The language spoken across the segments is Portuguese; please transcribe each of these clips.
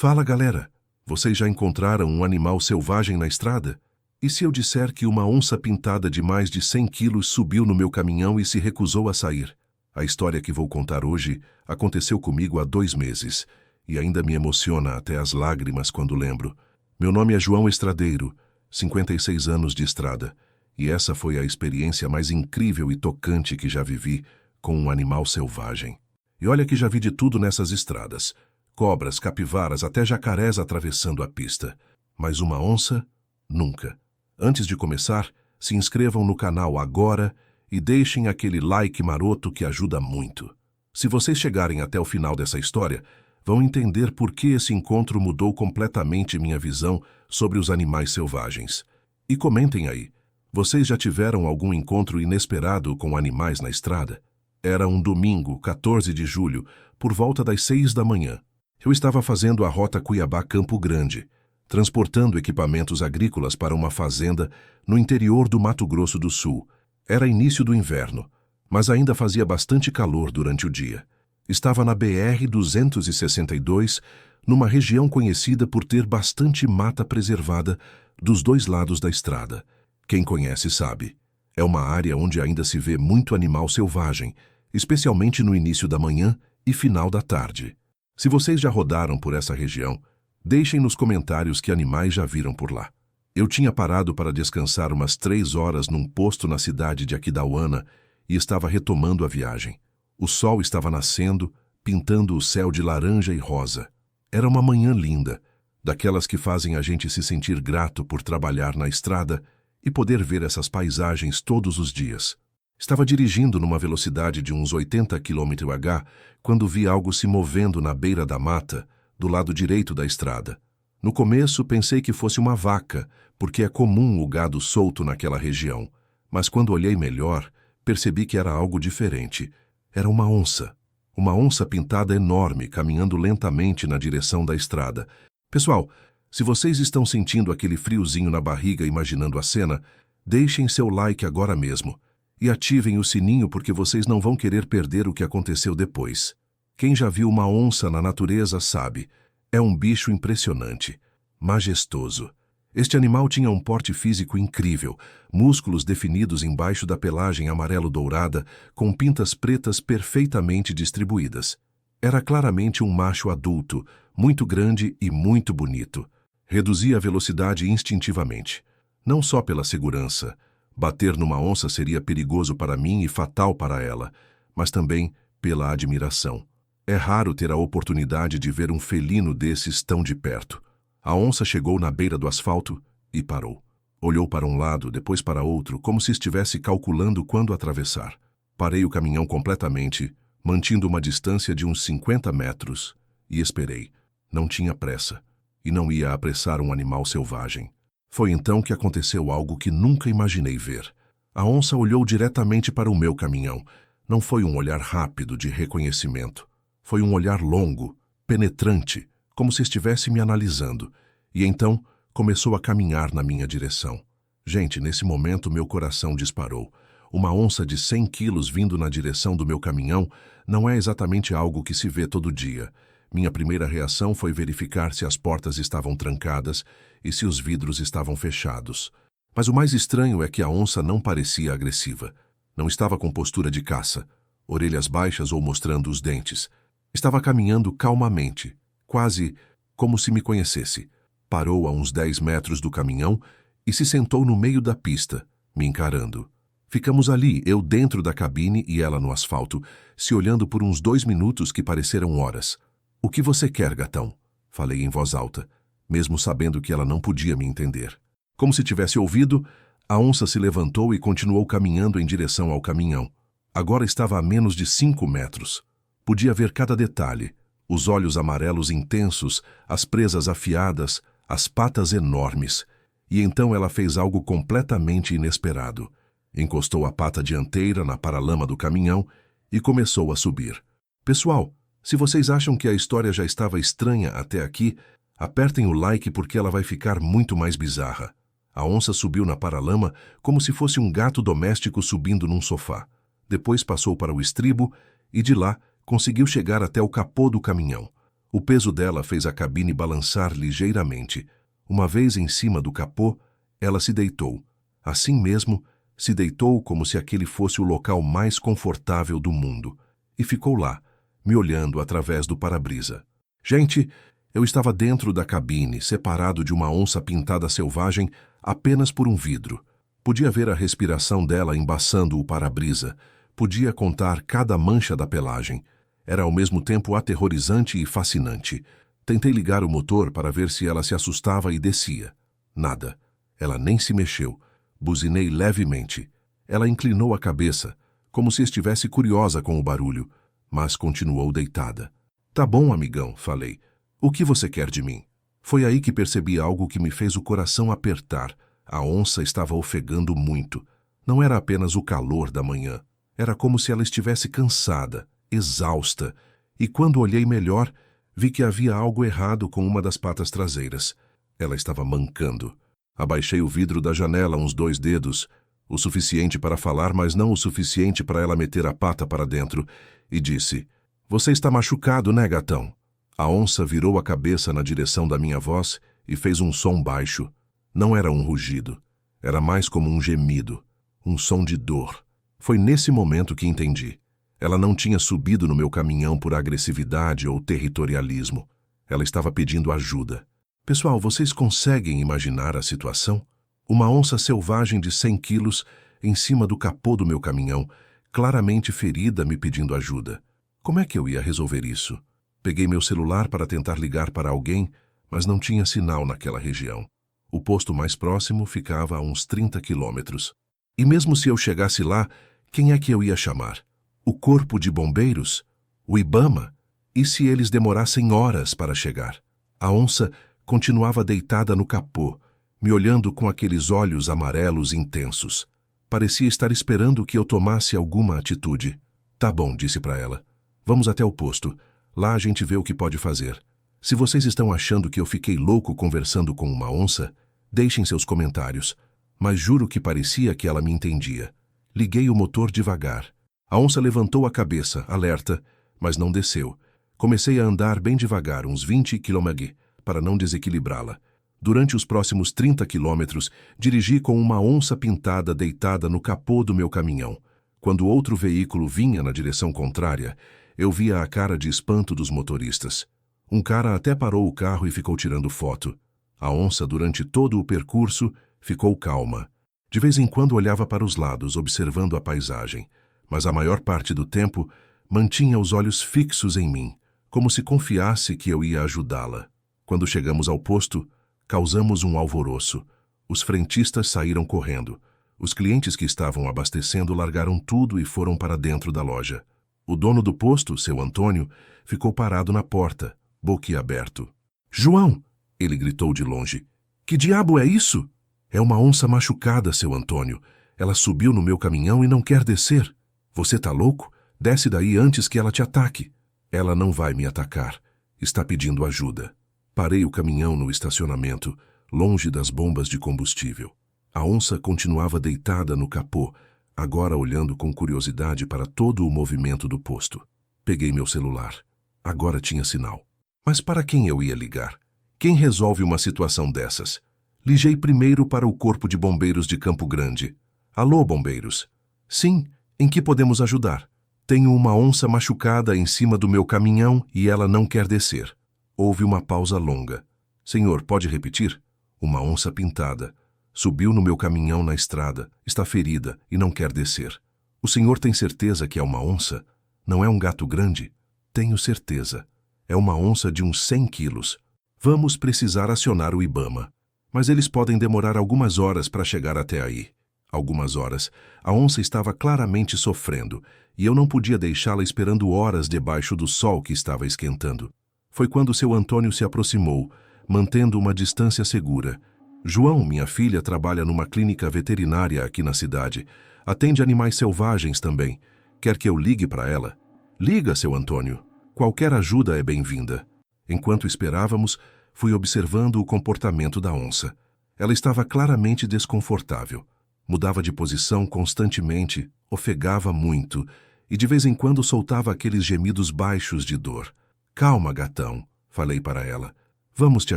Fala, galera! Vocês já encontraram um animal selvagem na estrada? E se eu disser que uma onça pintada de mais de 100 quilos subiu no meu caminhão e se recusou a sair? A história que vou contar hoje aconteceu comigo há 2 meses e ainda me emociona até as lágrimas quando lembro. Meu nome é João Estradeiro, 56 anos de estrada, e essa foi a experiência mais incrível e tocante que já vivi com um animal selvagem. E olha que já vi de tudo nessas estradas. Cobras, capivaras, até jacarés atravessando a pista. Mas uma onça? Nunca. Antes de começar, se inscrevam no canal agora e deixem aquele like maroto que ajuda muito. Se vocês chegarem até o final dessa história, vão entender por que esse encontro mudou completamente minha visão sobre os animais selvagens. E comentem aí, vocês já tiveram algum encontro inesperado com animais na estrada? Era um domingo, 14 de julho, por volta das 6 da manhã. Eu estava fazendo a rota Cuiabá-Campo Grande, transportando equipamentos agrícolas para uma fazenda no interior do Mato Grosso do Sul. Era início do inverno, mas ainda fazia bastante calor durante o dia. Estava na BR-262, numa região conhecida por ter bastante mata preservada dos 2 lados da estrada. Quem conhece sabe. É uma área onde ainda se vê muito animal selvagem, especialmente no início da manhã e final da tarde. Se vocês já rodaram por essa região, deixem nos comentários que animais já viram por lá. Eu tinha parado para descansar umas 3 horas num posto na cidade de Aquidauana e estava retomando a viagem. O sol estava nascendo, pintando o céu de laranja e rosa. Era uma manhã linda, daquelas que fazem a gente se sentir grato por trabalhar na estrada e poder ver essas paisagens todos os dias. Estava dirigindo numa velocidade de uns 80 km/h quando vi algo se movendo na beira da mata, do lado direito da estrada. No começo pensei que fosse uma vaca, porque é comum o gado solto naquela região. Mas quando olhei melhor, percebi que era algo diferente. Era uma onça. Uma onça pintada enorme, caminhando lentamente na direção da estrada. Pessoal, se vocês estão sentindo aquele friozinho na barriga imaginando a cena, deixem seu like agora mesmo. E ativem o sininho porque vocês não vão querer perder o que aconteceu depois. Quem já viu uma onça na natureza sabe, é um bicho impressionante, majestoso. Este animal tinha um porte físico incrível, músculos definidos embaixo da pelagem amarelo-dourada, com pintas pretas perfeitamente distribuídas. Era claramente um macho adulto, muito grande e muito bonito. Reduzia a velocidade instintivamente, não só pela segurança. Bater numa onça seria perigoso para mim e fatal para ela, mas também pela admiração. É raro ter a oportunidade de ver um felino desses tão de perto. A onça chegou na beira do asfalto e parou. Olhou para um lado, depois para outro, como se estivesse calculando quando atravessar. Parei o caminhão completamente, mantendo uma distância de uns 50 metros, e esperei. Não tinha pressa, e não ia apressar um animal selvagem. Foi então que aconteceu algo que nunca imaginei ver. A onça olhou diretamente para o meu caminhão. Não foi um olhar rápido de reconhecimento. Foi um olhar longo, penetrante, como se estivesse me analisando. E então começou a caminhar na minha direção. Gente, nesse momento meu coração disparou. Uma onça de 100 quilos vindo na direção do meu caminhão não é exatamente algo que se vê todo dia. Minha primeira reação foi verificar se as portas estavam trancadas e se os vidros estavam fechados. Mas o mais estranho é que a onça não parecia agressiva. Não estava com postura de caça, orelhas baixas ou mostrando os dentes. Estava caminhando calmamente, quase como se me conhecesse. Parou a uns 10 metros do caminhão e se sentou no meio da pista, me encarando. Ficamos ali, eu dentro da cabine e ela no asfalto, se olhando por uns 2 minutos que pareceram horas. "O que você quer, gatão?" Falei em voz alta, mesmo sabendo que ela não podia me entender. Como se tivesse ouvido, a onça se levantou e continuou caminhando em direção ao caminhão. Agora estava a menos de 5 metros. Podia ver cada detalhe, os olhos amarelos intensos, as presas afiadas, as patas enormes. E então ela fez algo completamente inesperado. Encostou a pata dianteira na paralama do caminhão e começou a subir. Pessoal, se vocês acham que a história já estava estranha até aqui, apertem o like porque ela vai ficar muito mais bizarra. A onça subiu na paralama como se fosse um gato doméstico subindo num sofá. Depois passou para o estribo e de lá conseguiu chegar até o capô do caminhão. O peso dela fez a cabine balançar ligeiramente. Uma vez em cima do capô, ela se deitou. Assim mesmo, se deitou como se aquele fosse o local mais confortável do mundo. E ficou lá, me olhando através do para-brisa. Gente, eu estava dentro da cabine, separado de uma onça pintada selvagem apenas por um vidro. Podia ver a respiração dela embaçando o para-brisa. Podia contar cada mancha da pelagem. Era ao mesmo tempo aterrorizante e fascinante. Tentei ligar o motor para ver se ela se assustava e descia. Nada. Ela nem se mexeu. Buzinei levemente. Ela inclinou a cabeça, como se estivesse curiosa com o barulho, mas continuou deitada. Tá bom, amigão, falei. O que você quer de mim? Foi aí que percebi algo que me fez o coração apertar. A onça estava ofegando muito. Não era apenas o calor da manhã. Era como se ela estivesse cansada, exausta, e quando olhei melhor, vi que havia algo errado com uma das patas traseiras. Ela estava mancando. Abaixei o vidro da janela uns 2 dedos, o suficiente para falar, mas não o suficiente para ela meter a pata para dentro, e disse: "Você está machucado, né, gatão?" A onça virou a cabeça na direção da minha voz e fez um som baixo. Não era um rugido. Era mais como um gemido, um som de dor. Foi nesse momento que entendi. Ela não tinha subido no meu caminhão por agressividade ou territorialismo. Ela estava pedindo ajuda. Pessoal, vocês conseguem imaginar a situação? Uma onça selvagem de 100 quilos em cima do capô do meu caminhão, claramente ferida, me pedindo ajuda. Como é que eu ia resolver isso? Peguei meu celular para tentar ligar para alguém, mas não tinha sinal naquela região. O posto mais próximo ficava a uns 30 quilômetros. E mesmo se eu chegasse lá, quem é que eu ia chamar? O corpo de bombeiros? O IBAMA? E se eles demorassem horas para chegar? A onça continuava deitada no capô, me olhando com aqueles olhos amarelos intensos. Parecia estar esperando que eu tomasse alguma atitude. Tá bom, disse para ela. Vamos até o posto. Lá a gente vê o que pode fazer. Se vocês estão achando que eu fiquei louco conversando com uma onça, deixem seus comentários. Mas juro que parecia que ela me entendia. Liguei o motor devagar. A onça levantou a cabeça, alerta, mas não desceu. Comecei a andar bem devagar, uns 20 km, para não desequilibrá-la. Durante os próximos 30 quilômetros, dirigi com uma onça pintada deitada no capô do meu caminhão. Quando outro veículo vinha na direção contrária, eu via a cara de espanto dos motoristas. Um cara até parou o carro e ficou tirando foto. A onça, durante todo o percurso, ficou calma. De vez em quando olhava para os lados, observando a paisagem, mas a maior parte do tempo mantinha os olhos fixos em mim, como se confiasse que eu ia ajudá-la. Quando chegamos ao posto, causamos um alvoroço. Os frentistas saíram correndo. Os clientes que estavam abastecendo largaram tudo e foram para dentro da loja. O dono do posto, seu Antônio, ficou parado na porta, boquiaberto. "João!" ele gritou de longe. "Que diabo é isso?" "É uma onça machucada, seu Antônio. Ela subiu no meu caminhão e não quer descer." "Você tá louco? Desce daí antes que ela te ataque." "Ela não vai me atacar. Está pedindo ajuda." Parei o caminhão no estacionamento, longe das bombas de combustível. A onça continuava deitada no capô, agora olhando com curiosidade para todo o movimento do posto. Peguei meu celular. Agora tinha sinal. Mas para quem eu ia ligar? Quem resolve uma situação dessas? Liguei primeiro para o Corpo de Bombeiros de Campo Grande. "Alô, bombeiros?" "Sim, em que podemos ajudar?" "Tenho uma onça machucada em cima do meu caminhão e ela não quer descer." Houve uma pausa longa. "Senhor, pode repetir?" "Uma onça pintada. Subiu no meu caminhão na estrada, está ferida e não quer descer." "O senhor tem certeza que é uma onça? Não é um gato grande?" "Tenho certeza. É uma onça de uns 100 quilos. Vamos precisar acionar o IBAMA. Mas eles podem demorar algumas horas para chegar até aí." Algumas horas. A onça estava claramente sofrendo, e eu não podia deixá-la esperando horas debaixo do sol que estava esquentando. Foi quando seu Antônio se aproximou, mantendo uma distância segura. "João, minha filha, trabalha numa clínica veterinária aqui na cidade. Atende animais selvagens também. Quer que eu ligue para ela?" "Liga, seu Antônio. Qualquer ajuda é bem-vinda." Enquanto esperávamos, fui observando o comportamento da onça. Ela estava claramente desconfortável. Mudava de posição constantemente, ofegava muito e de vez em quando soltava aqueles gemidos baixos de dor. "Calma, gatão. falei para ela. Vamos te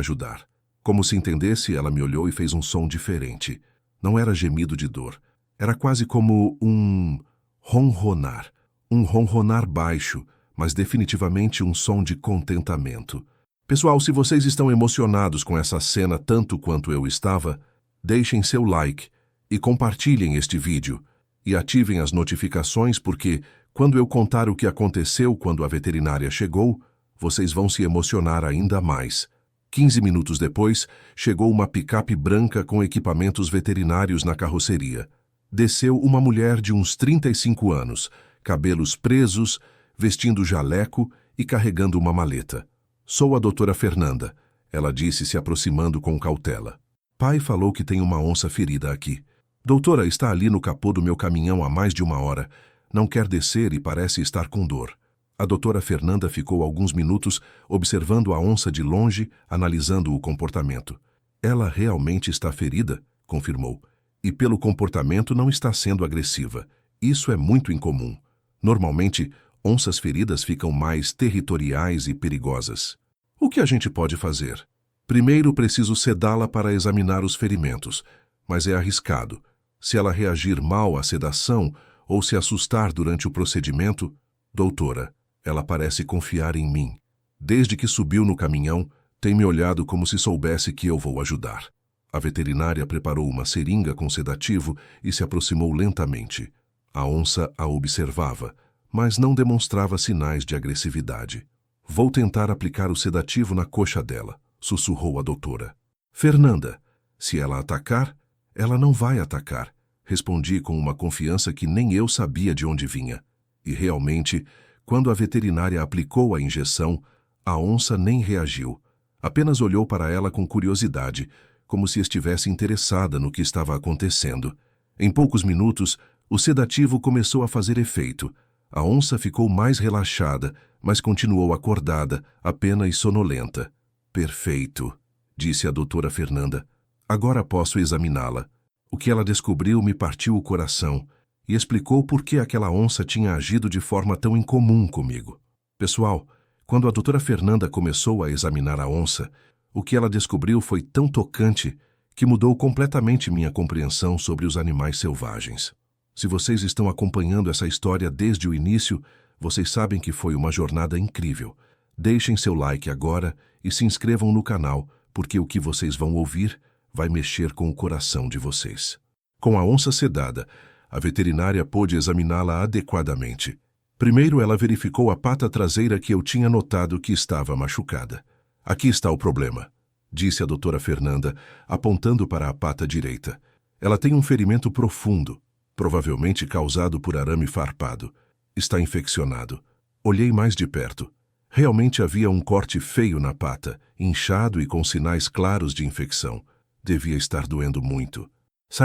ajudar. Como se entendesse, ela me olhou e fez um som diferente. Não era gemido de dor. Era quase como um ronronar. Um ronronar baixo, mas definitivamente um som de contentamento. Pessoal, se vocês estão emocionados com essa cena tanto quanto eu estava, deixem seu like e compartilhem este vídeo. E ativem as notificações porque, quando eu contar o que aconteceu quando a veterinária chegou, vocês vão se emocionar ainda mais. 15 minutos depois, chegou uma picape branca com equipamentos veterinários na carroceria. Desceu uma mulher de uns 35 anos, cabelos presos, vestindo jaleco e carregando uma maleta. Sou a doutora Fernanda, ela disse se aproximando com cautela. Pai falou que tem uma onça ferida aqui. Doutora, está ali no capô do meu caminhão há mais de 1 hora. Não quer descer e parece estar com dor. A doutora Fernanda ficou alguns minutos observando a onça de longe, analisando o comportamento. Ela realmente está ferida, confirmou. E pelo comportamento não está sendo agressiva. Isso é muito incomum. Normalmente, onças feridas ficam mais territoriais e perigosas. O que a gente pode fazer? Primeiro preciso sedá-la para examinar os ferimentos, mas é arriscado. Se ela reagir mal à sedação ou se assustar durante o procedimento, doutora, ela parece confiar em mim. Desde que subiu no caminhão, tem me olhado como se soubesse que eu vou ajudar. A veterinária preparou uma seringa com sedativo e se aproximou lentamente. A onça a observava, mas não demonstrava sinais de agressividade. Vou tentar aplicar o sedativo na coxa dela, sussurrou a doutora. Fernanda, se ela atacar, ela não vai atacar, respondi com uma confiança que nem eu sabia de onde vinha. E realmente, quando a veterinária aplicou a injeção, a onça nem reagiu. Apenas olhou para ela com curiosidade, como se estivesse interessada no que estava acontecendo. Em poucos minutos, o sedativo começou a fazer efeito. A onça ficou mais relaxada, mas continuou acordada, apenas e sonolenta. Perfeito, disse a doutora Fernanda. Agora posso examiná-la. O que ela descobriu me partiu o coração e explicou por que aquela onça tinha agido de forma tão incomum comigo. Pessoal, quando a doutora Fernanda começou a examinar a onça, o que ela descobriu foi tão tocante que mudou completamente minha compreensão sobre os animais selvagens. Se vocês estão acompanhando essa história desde o início, vocês sabem que foi uma jornada incrível. Deixem seu like agora e se inscrevam no canal, porque o que vocês vão ouvir vai mexer com o coração de vocês. Com a onça sedada, a veterinária pôde examiná-la adequadamente. Primeiro ela verificou a pata traseira que eu tinha notado que estava machucada. Aqui está o problema, disse a doutora Fernanda, apontando para a pata direita. Ela tem um ferimento profundo, provavelmente causado por arame farpado. Está infeccionado. Olhei mais de perto. Realmente havia um corte feio na pata, inchado e com sinais claros de infecção. Devia estar doendo muito.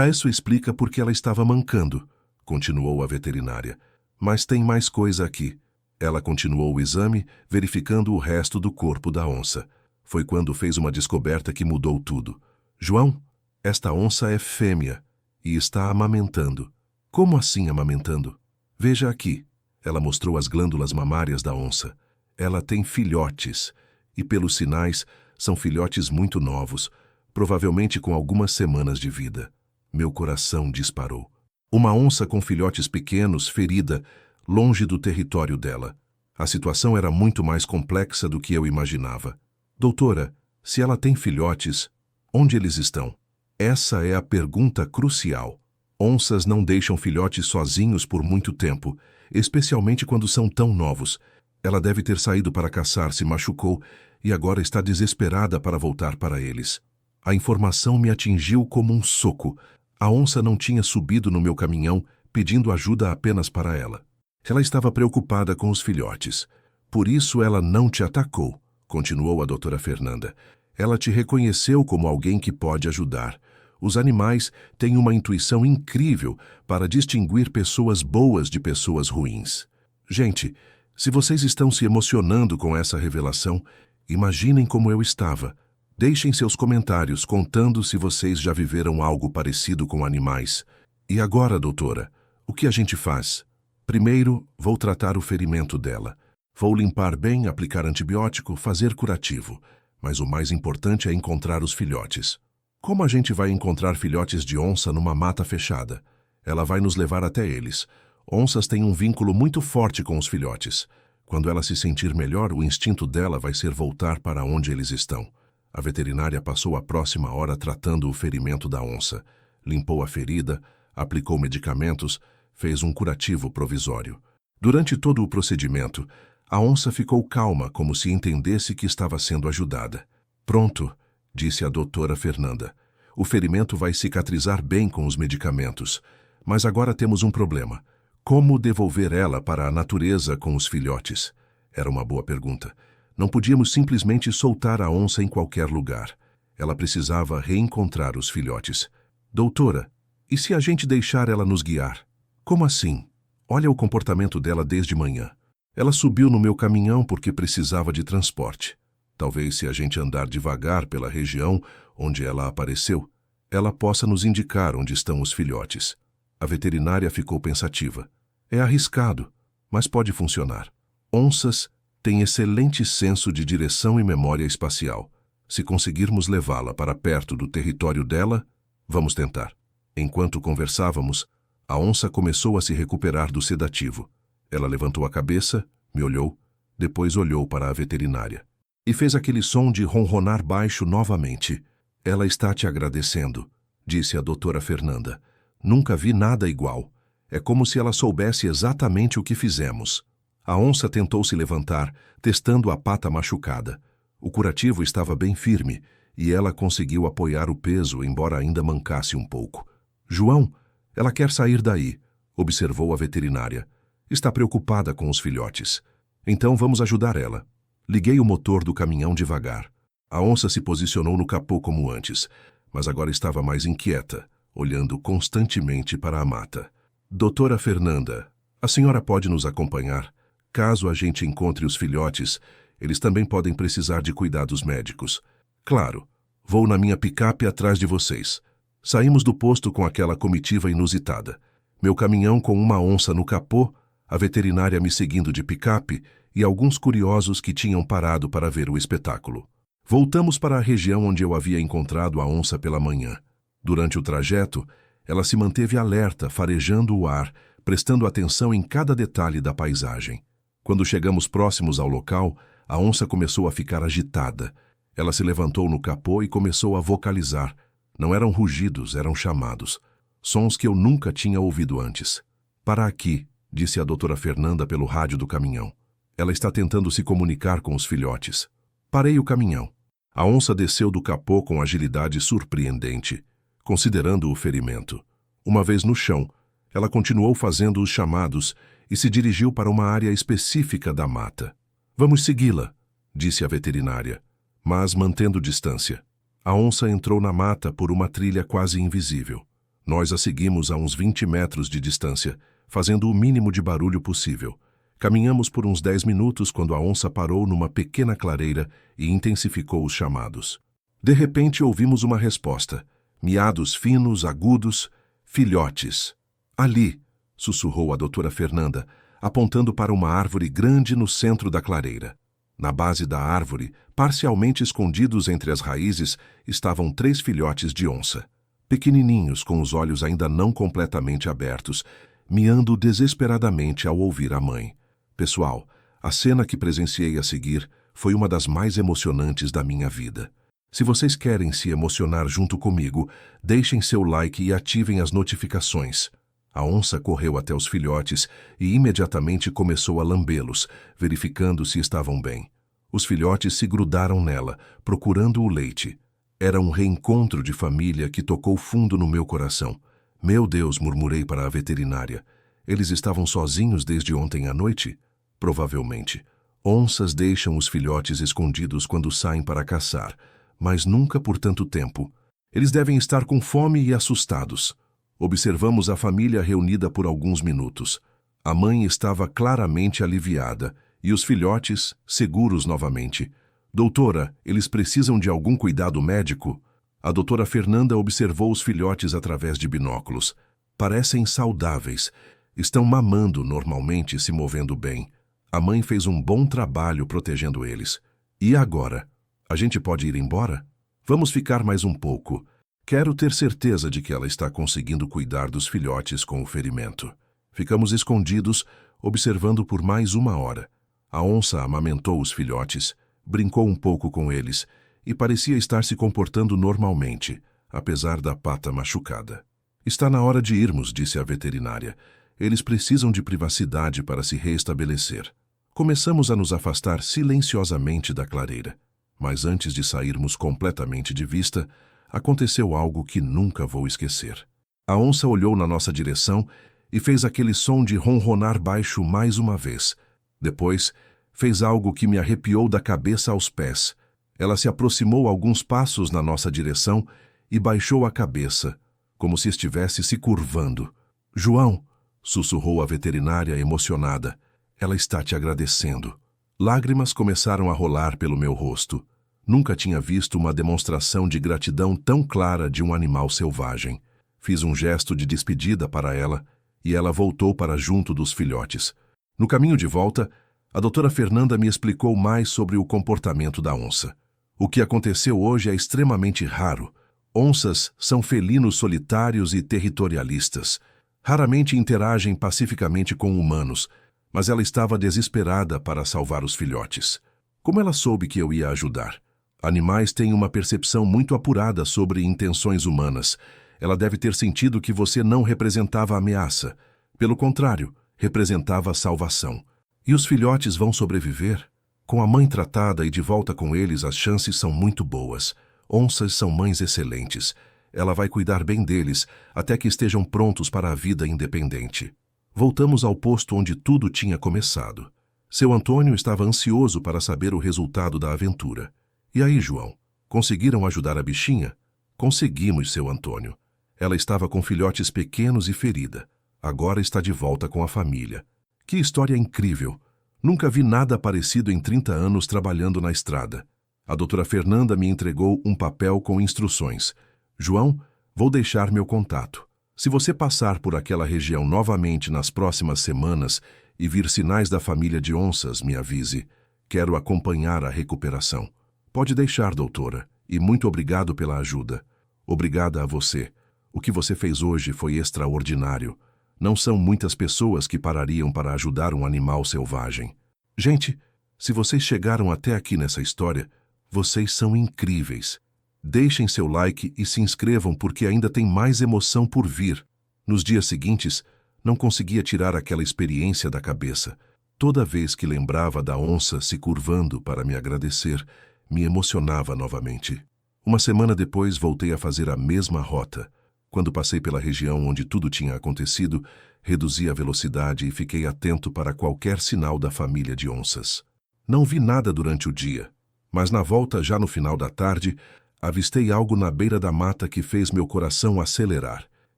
Isso explica por que ela estava mancando, continuou a veterinária. Mas tem mais coisa aqui. Ela continuou o exame, verificando o resto do corpo da onça. Foi quando fez uma descoberta que mudou tudo. João, esta onça é fêmea e está amamentando. Como assim amamentando? Veja aqui. Ela mostrou as glândulas mamárias da onça. Ela tem filhotes, e pelos sinais, são filhotes muito novos, provavelmente com algumas semanas de vida. Meu coração disparou. Uma onça com filhotes pequenos, ferida, longe do território dela. A situação era muito mais complexa do que eu imaginava. Doutora, se ela tem filhotes, onde eles estão? Essa é a pergunta crucial. Onças não deixam filhotes sozinhos por muito tempo, especialmente quando são tão novos. Ela deve ter saído para caçar, se machucou e agora está desesperada para voltar para eles. A informação me atingiu como um soco. A onça não tinha subido no meu caminhão pedindo ajuda apenas para ela. Ela estava preocupada com os filhotes. Por isso ela não te atacou, continuou a doutora Fernanda. Ela te reconheceu como alguém que pode ajudar. Os animais têm uma intuição incrível para distinguir pessoas boas de pessoas ruins. Gente, se vocês estão se emocionando com essa revelação, imaginem como eu estava. Deixem seus comentários contando se vocês já viveram algo parecido com animais. E agora, doutora, o que a gente faz? Primeiro, vou tratar o ferimento dela. Vou limpar bem, aplicar antibiótico, fazer curativo. Mas o mais importante é encontrar os filhotes. Como a gente vai encontrar filhotes de onça numa mata fechada? Ela vai nos levar até eles. Onças têm um vínculo muito forte com os filhotes. Quando ela se sentir melhor, o instinto dela vai ser voltar para onde eles estão. A veterinária passou a próxima hora tratando o ferimento da onça. Limpou a ferida, aplicou medicamentos, fez um curativo provisório. Durante todo o procedimento, a onça ficou calma, como se entendesse que estava sendo ajudada. Pronto, disse a doutora Fernanda. O ferimento vai cicatrizar bem com os medicamentos. Mas agora temos um problema. Como devolver ela para a natureza com os filhotes? Era uma boa pergunta. Não podíamos simplesmente soltar a onça em qualquer lugar. Ela precisava reencontrar os filhotes. Doutora, e se a gente deixar ela nos guiar? Como assim? Olha o comportamento dela desde manhã. Ela subiu no meu caminhão porque precisava de transporte. Talvez se a gente andar devagar pela região onde ela apareceu, ela possa nos indicar onde estão os filhotes. A veterinária ficou pensativa. É arriscado, mas pode funcionar. Onças têm excelente senso de direção e memória espacial. Se conseguirmos levá-la para perto do território dela, vamos tentar. Enquanto conversávamos, a onça começou a se recuperar do sedativo. Ela levantou a cabeça, me olhou, depois olhou para a veterinária. E fez aquele som de ronronar baixo novamente. Ela está te agradecendo, disse a doutora Fernanda. Nunca vi nada igual. É como se ela soubesse exatamente o que fizemos. A onça tentou se levantar, testando a pata machucada. O curativo estava bem firme e ela conseguiu apoiar o peso, embora ainda mancasse um pouco. João, ela quer sair daí, observou a veterinária. Está preocupada com os filhotes. Então vamos ajudar ela. Liguei o motor do caminhão devagar. A onça se posicionou no capô como antes, mas agora estava mais inquieta, olhando constantemente para a mata. Doutora Fernanda, a senhora pode nos acompanhar? Caso a gente encontre os filhotes, eles também podem precisar de cuidados médicos. Claro, vou na minha picape atrás de vocês. Saímos do posto com aquela comitiva inusitada. Meu caminhão com uma onça no capô, a veterinária me seguindo de picape e alguns curiosos que tinham parado para ver o espetáculo. Voltamos para a região onde eu havia encontrado a onça pela manhã. Durante o trajeto, ela se manteve alerta, farejando o ar, prestando atenção em cada detalhe da paisagem. Quando chegamos próximos ao local, a onça começou a ficar agitada. Ela se levantou no capô e começou a vocalizar. Não eram rugidos, eram chamados. Sons que eu nunca tinha ouvido antes. Para aqui, disse a doutora Fernanda pelo rádio do caminhão. Ela está tentando se comunicar com os filhotes. Parei o caminhão. A onça desceu do capô com agilidade surpreendente, considerando o ferimento. Uma vez no chão, ela continuou fazendo os chamados e se dirigiu para uma área específica da mata. Vamos segui-la, disse a veterinária, mas mantendo distância. A onça entrou na mata por uma trilha quase invisível. Nós a seguimos a uns 20 metros de distância, fazendo o mínimo de barulho possível. Caminhamos por uns 10 minutos quando a onça parou numa pequena clareira e intensificou os chamados. De repente ouvimos uma resposta. Miados finos, agudos, filhotes. Ali, sussurrou a doutora Fernanda, apontando para uma árvore grande no centro da clareira. Na base da árvore, parcialmente escondidos entre as raízes, estavam 3 filhotes de onça. Pequenininhos, com os olhos ainda não completamente abertos, miando desesperadamente ao ouvir a mãe. Pessoal, a cena que presenciei a seguir foi uma das mais emocionantes da minha vida. Se vocês querem se emocionar junto comigo, deixem seu like e ativem as notificações. A onça correu até os filhotes e imediatamente começou a lambê-los, verificando se estavam bem. Os filhotes se grudaram nela, procurando o leite. Era um reencontro de família que tocou fundo no meu coração. Meu Deus, murmurei para a veterinária. Eles estavam sozinhos desde ontem à noite? Provavelmente. Onças deixam os filhotes escondidos quando saem para caçar, mas nunca por tanto tempo. Eles devem estar com fome e assustados. Observamos a família reunida por alguns minutos. A mãe estava claramente aliviada e os filhotes seguros novamente. Doutora, eles precisam de algum cuidado médico? A doutora Fernanda observou os filhotes através de binóculos. Parecem saudáveis. Estão mamando normalmente e se movendo bem. A mãe fez um bom trabalho protegendo eles. E agora? A gente pode ir embora? Vamos ficar mais um pouco. Quero ter certeza de que ela está conseguindo cuidar dos filhotes com o ferimento. Ficamos escondidos, observando por mais 1 hora. A onça amamentou os filhotes, brincou um pouco com eles e parecia estar se comportando normalmente, apesar da pata machucada. Está na hora de irmos, disse a veterinária. Eles precisam de privacidade para se reestabelecer. Começamos a nos afastar silenciosamente da clareira. Mas antes de sairmos completamente de vista, aconteceu algo que nunca vou esquecer. A onça olhou na nossa direção e fez aquele som de ronronar baixo mais uma vez. Depois, fez algo que me arrepiou da cabeça aos pés. Ela se aproximou alguns passos na nossa direção e baixou a cabeça, como se estivesse se curvando. João, sussurrou a veterinária emocionada. Ela está te agradecendo. Lágrimas começaram a rolar pelo meu rosto. Nunca tinha visto uma demonstração de gratidão tão clara de um animal selvagem. Fiz um gesto de despedida para ela e ela voltou para junto dos filhotes. No caminho de volta, a doutora Fernanda me explicou mais sobre o comportamento da onça. O que aconteceu hoje é extremamente raro. Onças são felinos solitários e territorialistas. Raramente interagem pacificamente com humanos, mas ela estava desesperada para salvar os filhotes. Como ela soube que eu ia ajudar? Animais têm uma percepção muito apurada sobre intenções humanas. Ela deve ter sentido que você não representava ameaça. Pelo contrário, representava salvação. E os filhotes vão sobreviver? Com a mãe tratada e de volta com eles, as chances são muito boas. Onças são mães excelentes. Ela vai cuidar bem deles até que estejam prontos para a vida independente. Voltamos ao posto onde tudo tinha começado. Seu Antônio estava ansioso para saber o resultado da aventura. E aí, João? Conseguiram ajudar a bichinha? Conseguimos, seu Antônio. Ela estava com filhotes pequenos e ferida. Agora está de volta com a família. Que história incrível! Nunca vi nada parecido em 30 anos trabalhando na estrada. A doutora Fernanda me entregou um papel com instruções. João, vou deixar meu contato. Se você passar por aquela região novamente nas próximas semanas e vir sinais da família de onças, me avise. Quero acompanhar a recuperação. Pode deixar, doutora, e muito obrigado pela ajuda. Obrigada a você. O que você fez hoje foi extraordinário. Não são muitas pessoas que parariam para ajudar um animal selvagem. Gente, se vocês chegaram até aqui nessa história, vocês são incríveis. Deixem seu like e se inscrevam porque ainda tem mais emoção por vir. Nos dias seguintes, não conseguia tirar aquela experiência da cabeça. Toda vez que lembrava da onça se curvando para me agradecer, me emocionava novamente. Uma semana depois, voltei a fazer a mesma rota. Quando passei pela região onde tudo tinha acontecido, reduzi a velocidade e fiquei atento para qualquer sinal da família de onças. Não vi nada durante o dia, mas na volta, já no final da tarde, avistei algo na beira da mata que fez meu coração acelerar.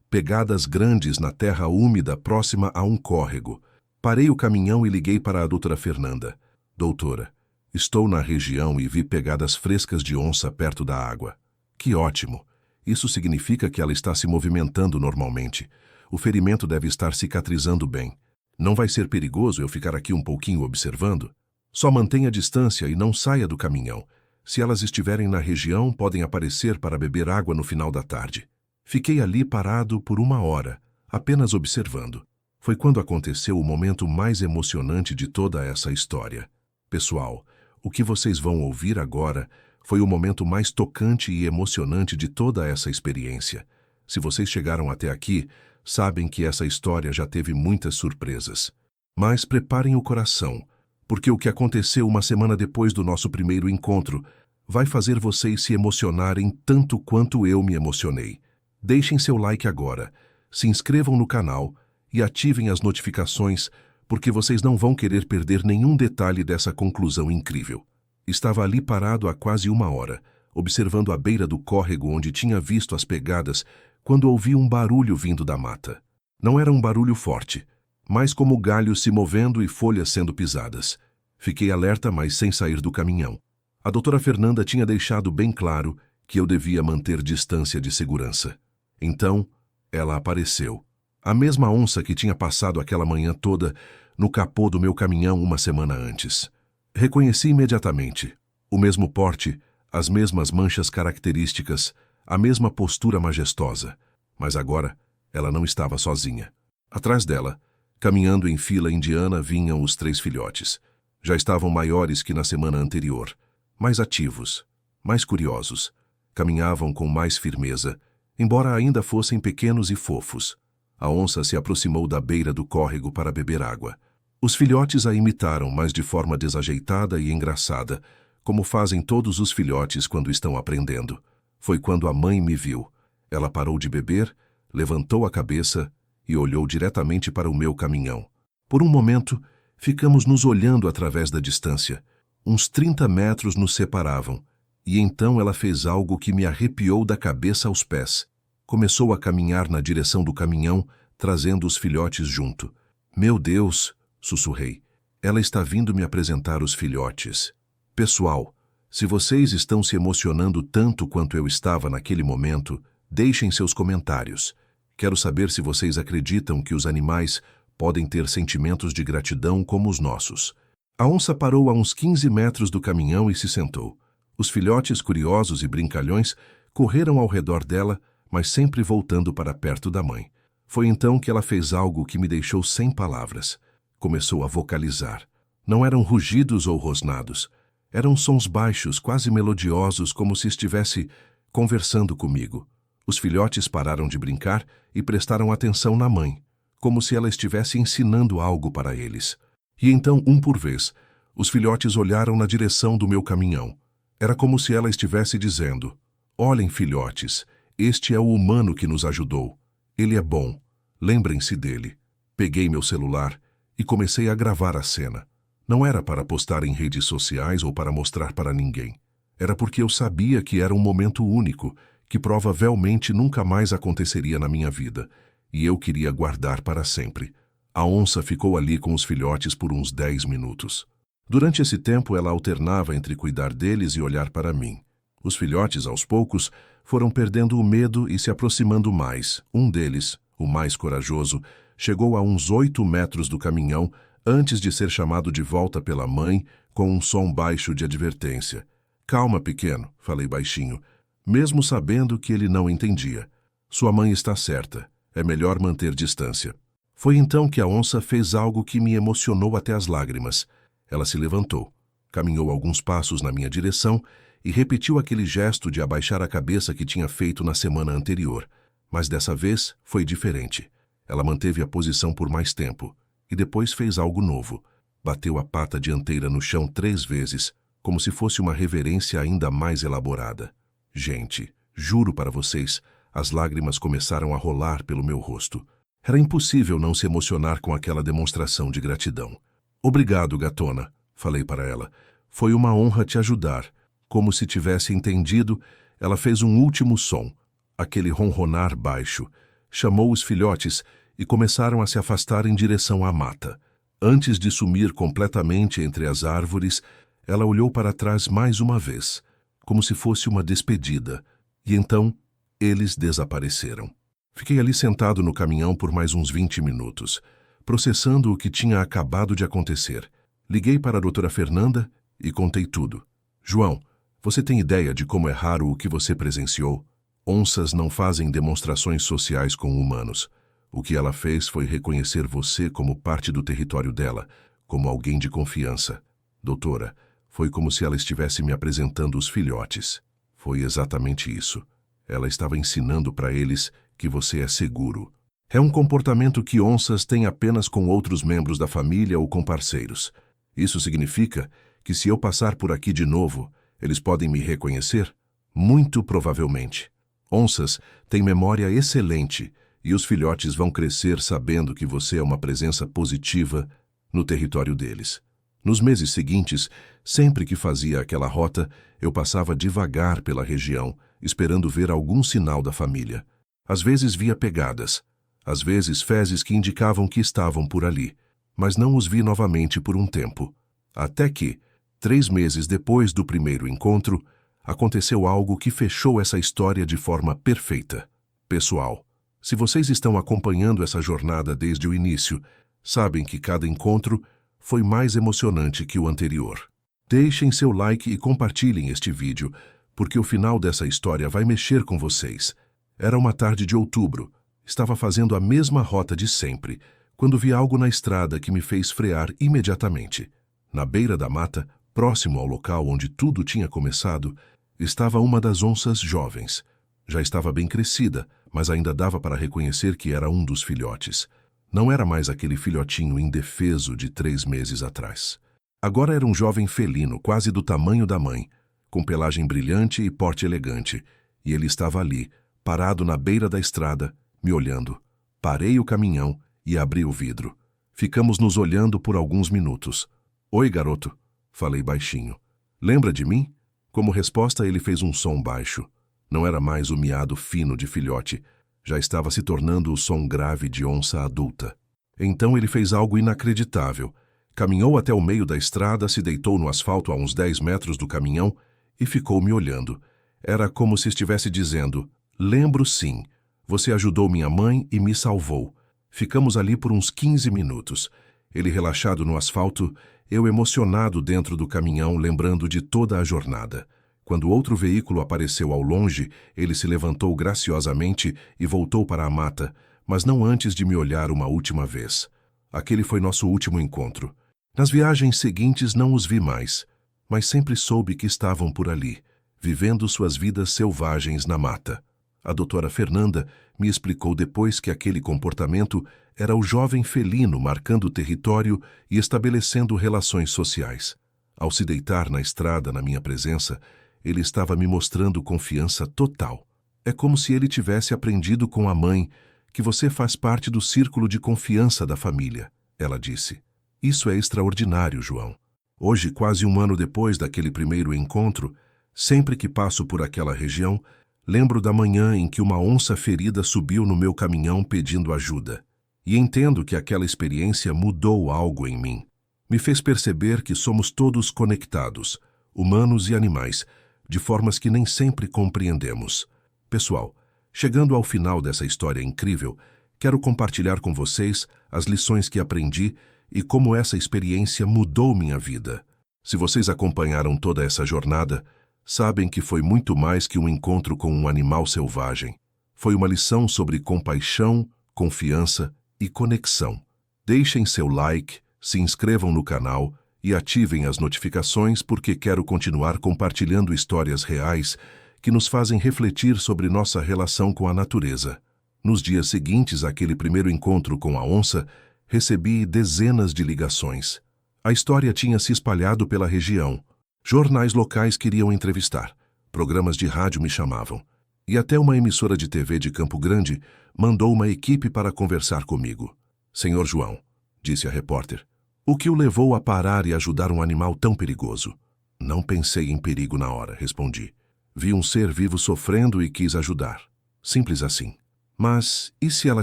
Pegadas grandes na terra úmida próxima a um córrego. Parei o caminhão e liguei para a doutora Fernanda. Doutora, estou na região e vi pegadas frescas de onça perto da água. Que ótimo! Isso significa que ela está se movimentando normalmente. O ferimento deve estar cicatrizando bem. Não vai ser perigoso eu ficar aqui um pouquinho observando? Só mantenha distância e não saia do caminhão. Se elas estiverem na região, podem aparecer para beber água no final da tarde. Fiquei ali parado por 1 hora, apenas observando. Foi quando aconteceu o momento mais emocionante de toda essa história. Pessoal, o que vocês vão ouvir agora foi o momento mais tocante e emocionante de toda essa experiência. Se vocês chegaram até aqui, sabem que essa história já teve muitas surpresas. Mas preparem o coração, porque o que aconteceu uma semana depois do nosso primeiro encontro vai fazer vocês se emocionarem tanto quanto eu me emocionei. Deixem seu like agora, se inscrevam no canal e ativem as notificações, porque vocês não vão querer perder nenhum detalhe dessa conclusão incrível. Estava ali parado há quase 1 hora, observando a beira do córrego onde tinha visto as pegadas, quando ouvi um barulho vindo da mata. Não era um barulho forte, mas como galhos se movendo e folhas sendo pisadas. Fiquei alerta, mas sem sair do caminhão. A doutora Fernanda tinha deixado bem claro que eu devia manter distância de segurança. Então, ela apareceu. A mesma onça que tinha passado aquela manhã toda no capô do meu caminhão uma semana antes. Reconheci imediatamente. O mesmo porte, as mesmas manchas características, a mesma postura majestosa. Mas agora, ela não estava sozinha. Atrás dela, caminhando em fila indiana, vinham os 3 filhotes. Já estavam maiores que na semana anterior, mais ativos, mais curiosos. Caminhavam com mais firmeza, embora ainda fossem pequenos e fofos. A onça se aproximou da beira do córrego para beber água. Os filhotes a imitaram, mas de forma desajeitada e engraçada, como fazem todos os filhotes quando estão aprendendo. Foi quando a mãe me viu. Ela parou de beber, levantou a cabeça e olhou diretamente para o meu caminhão. Por um momento, ficamos nos olhando através da distância. Uns 30 metros nos separavam, e então ela fez algo que me arrepiou da cabeça aos pés. Começou a caminhar na direção do caminhão, trazendo os filhotes junto. Meu Deus! Sussurrei. Ela está vindo me apresentar os filhotes. Pessoal, se vocês estão se emocionando tanto quanto eu estava naquele momento, deixem seus comentários. Quero saber se vocês acreditam que os animais podem ter sentimentos de gratidão como os nossos. A onça parou a uns 15 metros do caminhão e se sentou. Os filhotes, curiosos e brincalhões, correram ao redor dela, mas sempre voltando para perto da mãe. Foi então que ela fez algo que me deixou sem palavras. Começou a vocalizar. Não eram rugidos ou rosnados. Eram sons baixos, quase melodiosos, como se estivesse conversando comigo. Os filhotes pararam de brincar e prestaram atenção na mãe, como se ela estivesse ensinando algo para eles. E então, um por vez, os filhotes olharam na direção do meu caminhão. Era como se ela estivesse dizendo: olhem, filhotes, este é o humano que nos ajudou. Ele é bom. Lembrem-se dele. Peguei meu celular e comecei a gravar a cena. Não era para postar em redes sociais ou para mostrar para ninguém. Era porque eu sabia que era um momento único, que provavelmente nunca mais aconteceria na minha vida, e eu queria guardar para sempre. A onça ficou ali com os filhotes por uns 10 minutos. Durante esse tempo, ela alternava entre cuidar deles e olhar para mim. Os filhotes, aos poucos, foram perdendo o medo e se aproximando mais. Um deles, o mais corajoso, chegou a uns 8 metros do caminhão antes de ser chamado de volta pela mãe com um som baixo de advertência. Calma, pequeno, falei baixinho, mesmo sabendo que ele não entendia. Sua mãe está certa. É melhor manter distância. Foi então que a onça fez algo que me emocionou até as lágrimas. Ela se levantou, caminhou alguns passos na minha direção e repetiu aquele gesto de abaixar a cabeça que tinha feito na semana anterior. Mas dessa vez foi diferente. Ela manteve a posição por mais tempo e depois fez algo novo. Bateu a pata dianteira no chão 3 vezes, como se fosse uma reverência ainda mais elaborada. Gente, juro para vocês, as lágrimas começaram a rolar pelo meu rosto. Era impossível não se emocionar com aquela demonstração de gratidão. Obrigado, gatona, falei para ela. Foi uma honra te ajudar. Como se tivesse entendido, ela fez um último som, aquele ronronar baixo. Chamou os filhotes e começaram a se afastar em direção à mata. Antes de sumir completamente entre as árvores, ela olhou para trás mais uma vez, como se fosse uma despedida, e então eles desapareceram. Fiquei ali sentado no caminhão por mais uns 20 minutos, processando o que tinha acabado de acontecer. Liguei para a doutora Fernanda e contei tudo. João, você tem ideia de como é raro o que você presenciou? Onças não fazem demonstrações sociais com humanos. O que ela fez foi reconhecer você como parte do território dela, como alguém de confiança. Doutora, foi como se ela estivesse me apresentando os filhotes. Foi exatamente isso. Ela estava ensinando para eles que você é seguro. É um comportamento que onças têm apenas com outros membros da família ou com parceiros. Isso significa que se eu passar por aqui de novo, eles podem me reconhecer? Muito provavelmente. Onças têm memória excelente e os filhotes vão crescer sabendo que você é uma presença positiva no território deles. Nos meses seguintes, sempre que fazia aquela rota, eu passava devagar pela região, esperando ver algum sinal da família. Às vezes via pegadas, às vezes fezes que indicavam que estavam por ali, mas não os vi novamente por um tempo. Até que, 3 meses depois do primeiro encontro, aconteceu algo que fechou essa história de forma perfeita. Pessoal, se vocês estão acompanhando essa jornada desde o início, sabem que cada encontro foi mais emocionante que o anterior. Deixem seu like e compartilhem este vídeo, porque o final dessa história vai mexer com vocês. Era uma tarde de outubro. Estava fazendo a mesma rota de sempre, quando vi algo na estrada que me fez frear imediatamente. Na beira da mata, próximo ao local onde tudo tinha começado, estava uma das onças jovens. Já estava bem crescida, mas ainda dava para reconhecer que era um dos filhotes. Não era mais aquele filhotinho indefeso de 3 meses atrás. Agora era um jovem felino, quase do tamanho da mãe, com pelagem brilhante e porte elegante, e ele estava ali, parado na beira da estrada, me olhando. Parei o caminhão e abri o vidro. Ficamos nos olhando por alguns minutos. "Oi, garoto", falei baixinho. "Lembra de mim?" Como resposta, ele fez um som baixo. Não era mais o miado fino de filhote. Já estava se tornando o som grave de onça adulta. Então ele fez algo inacreditável. Caminhou até o meio da estrada, se deitou no asfalto a uns 10 metros do caminhão e ficou me olhando. Era como se estivesse dizendo: "Lembro sim. Você ajudou minha mãe e me salvou." Ficamos ali por uns 15 minutos. Ele relaxado no asfalto, eu emocionado dentro do caminhão, lembrando de toda a jornada. Quando outro veículo apareceu ao longe, ele se levantou graciosamente e voltou para a mata, mas não antes de me olhar uma última vez. Aquele foi nosso último encontro. Nas viagens seguintes não os vi mais, mas sempre soube que estavam por ali, vivendo suas vidas selvagens na mata. A doutora Fernanda me explicou depois que aquele comportamento era o jovem felino marcando o território e estabelecendo relações sociais. Ao se deitar na estrada na minha presença, ele estava me mostrando confiança total. É como se ele tivesse aprendido com a mãe que você faz parte do círculo de confiança da família, ela disse. Isso é extraordinário, João. Hoje, quase um ano depois daquele primeiro encontro, sempre que passo por aquela região, lembro da manhã em que uma onça ferida subiu no meu caminhão pedindo ajuda. E entendo que aquela experiência mudou algo em mim. Me fez perceber que somos todos conectados, humanos e animais, de formas que nem sempre compreendemos. Pessoal, chegando ao final dessa história incrível, quero compartilhar com vocês as lições que aprendi e como essa experiência mudou minha vida. Se vocês acompanharam toda essa jornada, sabem que foi muito mais que um encontro com um animal selvagem. Foi uma lição sobre compaixão, confiança e conexão. Deixem seu like, se inscrevam no canal e ativem as notificações porque quero continuar compartilhando histórias reais que nos fazem refletir sobre nossa relação com a natureza. Nos dias seguintes àquele primeiro encontro com a onça, recebi dezenas de ligações. A história tinha se espalhado pela região. Jornais locais queriam entrevistar, programas de rádio me chamavam, e até uma emissora de TV de Campo Grande mandou uma equipe para conversar comigo. "Senhor João", disse a repórter, "o que o levou a parar e ajudar um animal tão perigoso?" "Não pensei em perigo na hora", respondi. "Vi um ser vivo sofrendo e quis ajudar. Simples assim." "Mas e se ela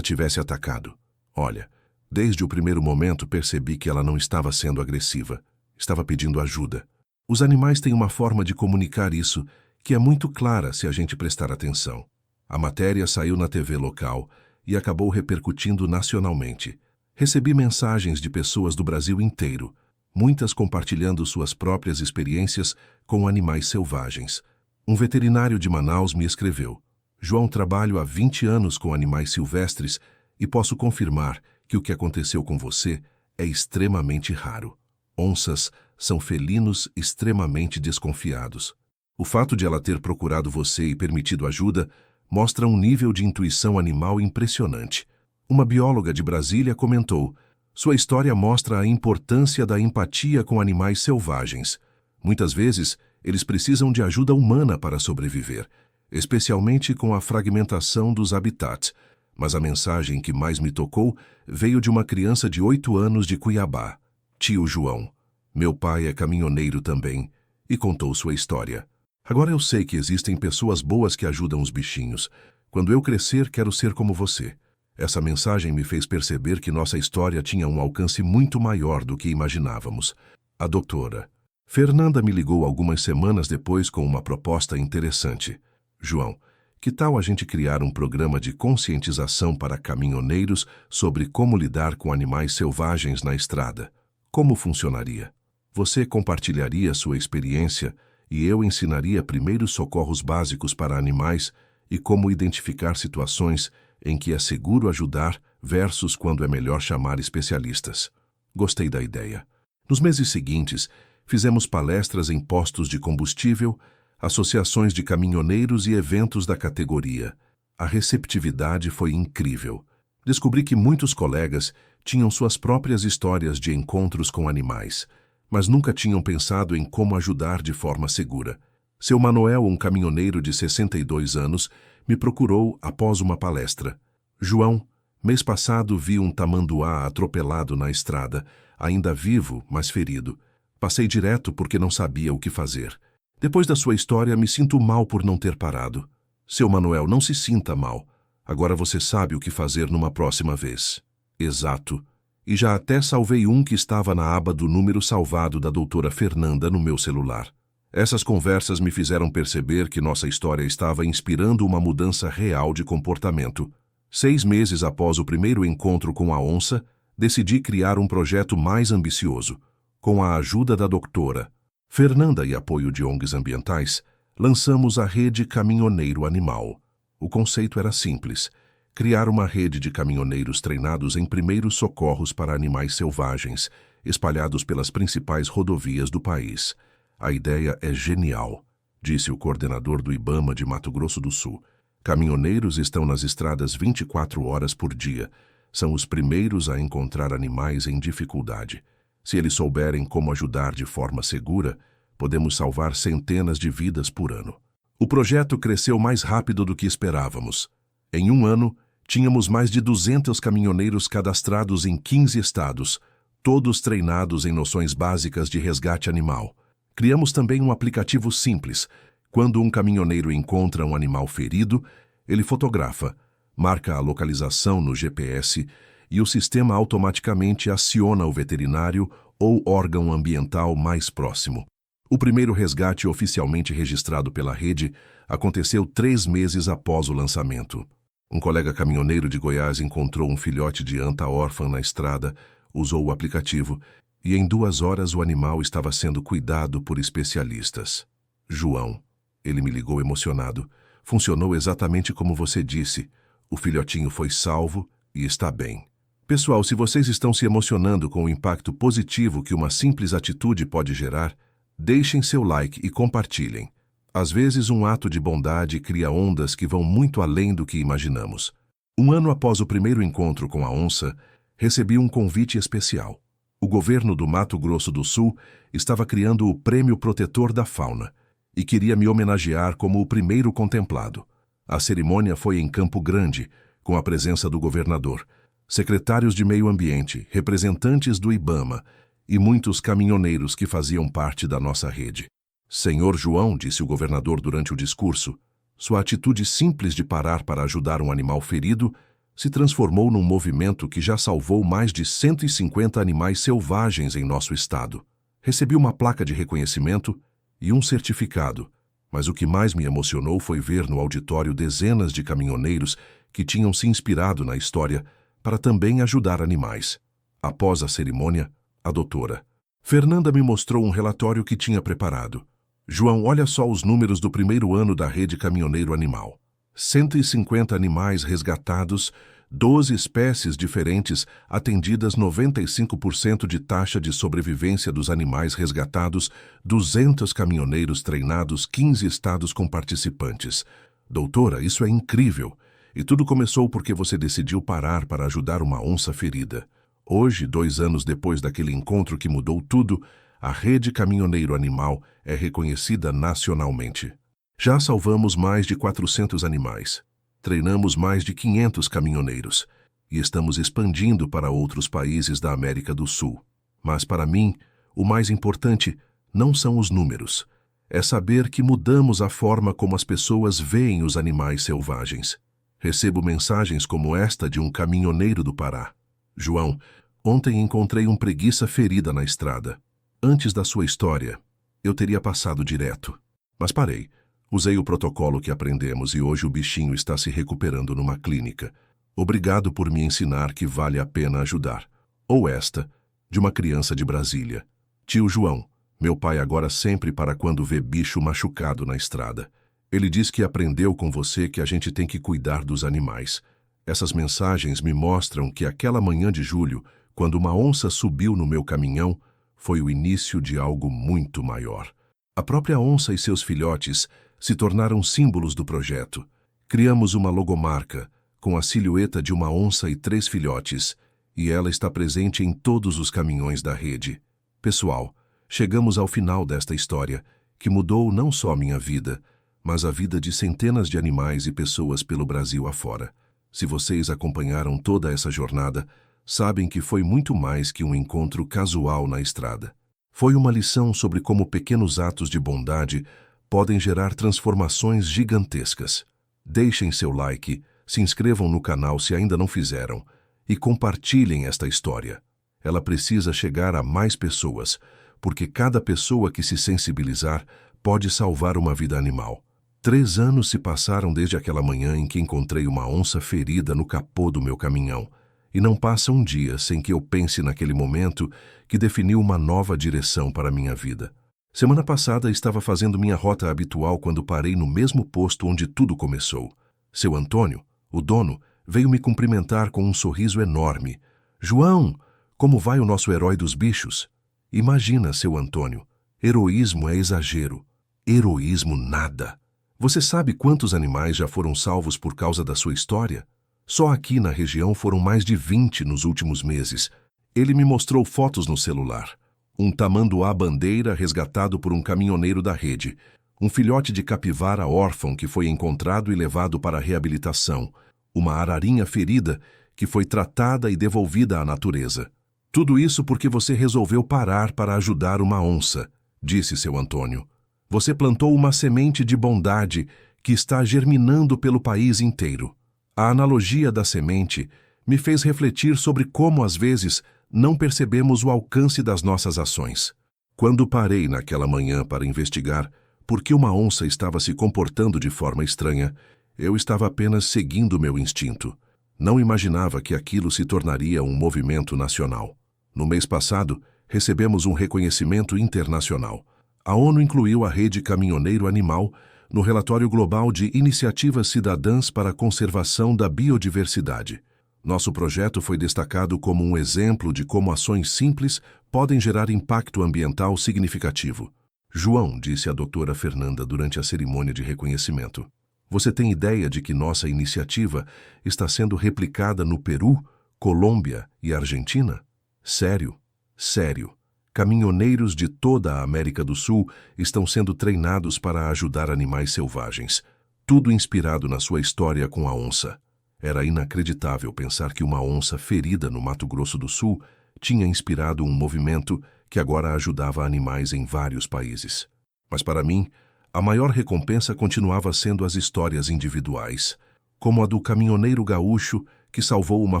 tivesse atacado?" "Olha, desde o primeiro momento percebi que ela não estava sendo agressiva, estava pedindo ajuda. Os animais têm uma forma de comunicar isso que é muito clara se a gente prestar atenção." A matéria saiu na TV local e acabou repercutindo nacionalmente. Recebi mensagens de pessoas do Brasil inteiro, muitas compartilhando suas próprias experiências com animais selvagens. Um veterinário de Manaus me escreveu: "João, trabalho há 20 anos com animais silvestres e posso confirmar que o que aconteceu com você é extremamente raro. Onças são felinos extremamente desconfiados. O fato de ela ter procurado você e permitido ajuda mostra um nível de intuição animal impressionante." Uma bióloga de Brasília comentou: "Sua história mostra a importância da empatia com animais selvagens. Muitas vezes, eles precisam de ajuda humana para sobreviver, especialmente com a fragmentação dos habitats. Mas a mensagem que mais me tocou veio de uma criança de 8 anos de Cuiabá. Tio João. Meu pai é caminhoneiro também." E contou sua história. "Agora eu sei que existem pessoas boas que ajudam os bichinhos. Quando eu crescer, quero ser como você." Essa mensagem me fez perceber que nossa história tinha um alcance muito maior do que imaginávamos. A doutora Fernanda me ligou algumas semanas depois com uma proposta interessante. "João, Que tal a gente criar um programa de conscientização para caminhoneiros sobre como lidar com animais selvagens na estrada? Como funcionaria? Você compartilharia sua experiência e eu ensinaria primeiros socorros básicos para animais e como identificar situações em que é seguro ajudar versus quando é melhor chamar especialistas. Gostei da ideia. Nos meses seguintes, fizemos palestras em postos de combustível, associações de caminhoneiros e eventos da categoria. A receptividade foi incrível. Descobri que muitos colegas tinham suas próprias histórias de encontros com animais, mas nunca tinham pensado em como ajudar de forma segura. Seu Manuel, um caminhoneiro de 62 anos, me procurou após uma palestra. João, mês passado vi um tamanduá atropelado na estrada, ainda vivo, mas ferido. Passei direto porque não sabia o que fazer. Depois da sua história, me sinto mal por não ter parado. Seu Manuel, não se sinta mal. Agora você sabe o que fazer numa próxima vez. Exato. E já até salvei um que estava na aba do número salvado da doutora Fernanda no meu celular. Essas conversas me fizeram perceber que nossa história estava inspirando uma mudança real de comportamento. 6 meses após o primeiro encontro com a onça, decidi criar um projeto mais ambicioso. Com a ajuda da doutora Fernanda e apoio de ONGs ambientais, lançamos a Rede Caminhoneiro Animal. O conceito era simples: criar uma rede de caminhoneiros treinados em primeiros socorros para animais selvagens, espalhados pelas principais rodovias do país. A ideia é genial, disse o coordenador do IBAMA de Mato Grosso do Sul. Caminhoneiros estão nas estradas 24 horas por dia. São os primeiros a encontrar animais em dificuldade. Se eles souberem como ajudar de forma segura, podemos salvar centenas de vidas por ano. O projeto cresceu mais rápido do que esperávamos. Em um ano, tínhamos mais de 200 caminhoneiros cadastrados em 15 estados, todos treinados em noções básicas de resgate animal. Criamos também um aplicativo simples. Quando um caminhoneiro encontra um animal ferido, ele fotografa, marca a localização no GPS e o sistema automaticamente aciona o veterinário ou órgão ambiental mais próximo. O primeiro resgate oficialmente registrado pela rede aconteceu 3 meses após o lançamento. Um colega caminhoneiro de Goiás encontrou um filhote de anta órfã na estrada, usou o aplicativo e em 2 horas o animal estava sendo cuidado por especialistas. João, ele me ligou emocionado. Funcionou exatamente como você disse. O filhotinho foi salvo e está bem. Pessoal, se vocês estão se emocionando com o impacto positivo que uma simples atitude pode gerar, deixem seu like e compartilhem. Às vezes, um ato de bondade cria ondas que vão muito além do que imaginamos. Um ano após o primeiro encontro com a onça, recebi um convite especial. O governo do Mato Grosso do Sul estava criando o Prêmio Protetor da Fauna e queria me homenagear como o primeiro contemplado. A cerimônia foi em Campo Grande, com a presença do governador, secretários de Meio Ambiente, representantes do IBAMA e muitos caminhoneiros que faziam parte da nossa rede. Senhor João, disse o governador durante o discurso, sua atitude simples de parar para ajudar um animal ferido se transformou num movimento que já salvou mais de 150 animais selvagens em nosso estado. Recebi uma placa de reconhecimento e um certificado, mas o que mais me emocionou foi ver no auditório dezenas de caminhoneiros que tinham se inspirado na história para também ajudar animais. Após a cerimônia, a doutora Fernanda me mostrou um relatório que tinha preparado. João, olha só os números do primeiro ano da Rede Caminhoneiro Animal. 150 animais resgatados, 12 espécies diferentes, atendidas 95% de taxa de sobrevivência dos animais resgatados, 200 caminhoneiros treinados, 15 estados com participantes. Doutora, isso é incrível. E tudo começou porque você decidiu parar para ajudar uma onça ferida. Hoje, 2 anos depois daquele encontro que mudou tudo, a Rede Caminhoneiro Animal é reconhecida nacionalmente. Já salvamos mais de 400 animais, treinamos mais de 500 caminhoneiros e estamos expandindo para outros países da América do Sul. Mas para mim, o mais importante não são os números. É saber que mudamos a forma como as pessoas veem os animais selvagens. Recebo mensagens como esta de um caminhoneiro do Pará. João, ontem encontrei um preguiça ferida na estrada. Antes da sua história, eu teria passado direto. Mas parei. Usei o protocolo que aprendemos e hoje o bichinho está se recuperando numa clínica. Obrigado por me ensinar que vale a pena ajudar. Ou esta, de uma criança de Brasília. Tio João, meu pai agora sempre para quando vê bicho machucado na estrada. Ele diz que aprendeu com você que a gente tem que cuidar dos animais. Essas mensagens me mostram que aquela manhã de julho, quando uma onça subiu no meu caminhão, foi o início de algo muito maior. A própria onça e seus filhotes se tornaram símbolos do projeto. Criamos uma logomarca, com a silhueta de uma onça e 3 filhotes, e ela está presente em todos os caminhões da rede. Pessoal, chegamos ao final desta história, que mudou não só minha vida, mas a vida de centenas de animais e pessoas pelo Brasil afora. Se vocês acompanharam toda essa jornada, sabem que foi muito mais que um encontro casual na estrada. Foi uma lição sobre como pequenos atos de bondade podem gerar transformações gigantescas. Deixem seu like, se inscrevam no canal se ainda não fizeram e compartilhem esta história. Ela precisa chegar a mais pessoas, porque cada pessoa que se sensibilizar pode salvar uma vida animal. 3 anos se passaram desde aquela manhã em que encontrei uma onça ferida no capô do meu caminhão, e não passa um dia sem que eu pense naquele momento que definiu uma nova direção para a minha vida. Semana passada estava fazendo minha rota habitual quando parei no mesmo posto onde tudo começou. Seu Antônio, o dono, veio me cumprimentar com um sorriso enorme. João, como vai o nosso herói dos bichos? Imagina, seu Antônio, heroísmo é exagero. Heroísmo nada. Você sabe quantos animais já foram salvos por causa da sua história? Só aqui na região foram mais de 20 nos últimos meses. Ele me mostrou fotos no celular. Um tamanduá-bandeira resgatado por um caminhoneiro da rede. Um filhote de capivara órfão que foi encontrado e levado para a reabilitação. Uma ararinha ferida que foi tratada e devolvida à natureza. Tudo isso porque você resolveu parar para ajudar uma onça, disse seu Antônio. Você plantou uma semente de bondade que está germinando pelo país inteiro. A analogia da semente me fez refletir sobre como, às vezes, não percebemos o alcance das nossas ações. Quando parei naquela manhã para investigar por que uma onça estava se comportando de forma estranha, eu estava apenas seguindo meu instinto. Não imaginava que aquilo se tornaria um movimento nacional. No mês passado, recebemos um reconhecimento internacional. A ONU incluiu a Rede Caminhoneiro Animal no relatório global de Iniciativas Cidadãs para a Conservação da Biodiversidade. Nosso projeto foi destacado como um exemplo de como ações simples podem gerar impacto ambiental significativo. João, disse a doutora Fernanda durante a cerimônia de reconhecimento, você tem ideia de que nossa iniciativa está sendo replicada no Peru, Colômbia e Argentina? Sério, sério. Caminhoneiros de toda a América do Sul estão sendo treinados para ajudar animais selvagens. Tudo inspirado na sua história com a onça. Era inacreditável pensar que uma onça ferida no Mato Grosso do Sul tinha inspirado um movimento que agora ajudava animais em vários países. Mas para mim, a maior recompensa continuava sendo as histórias individuais, como a do caminhoneiro gaúcho que salvou uma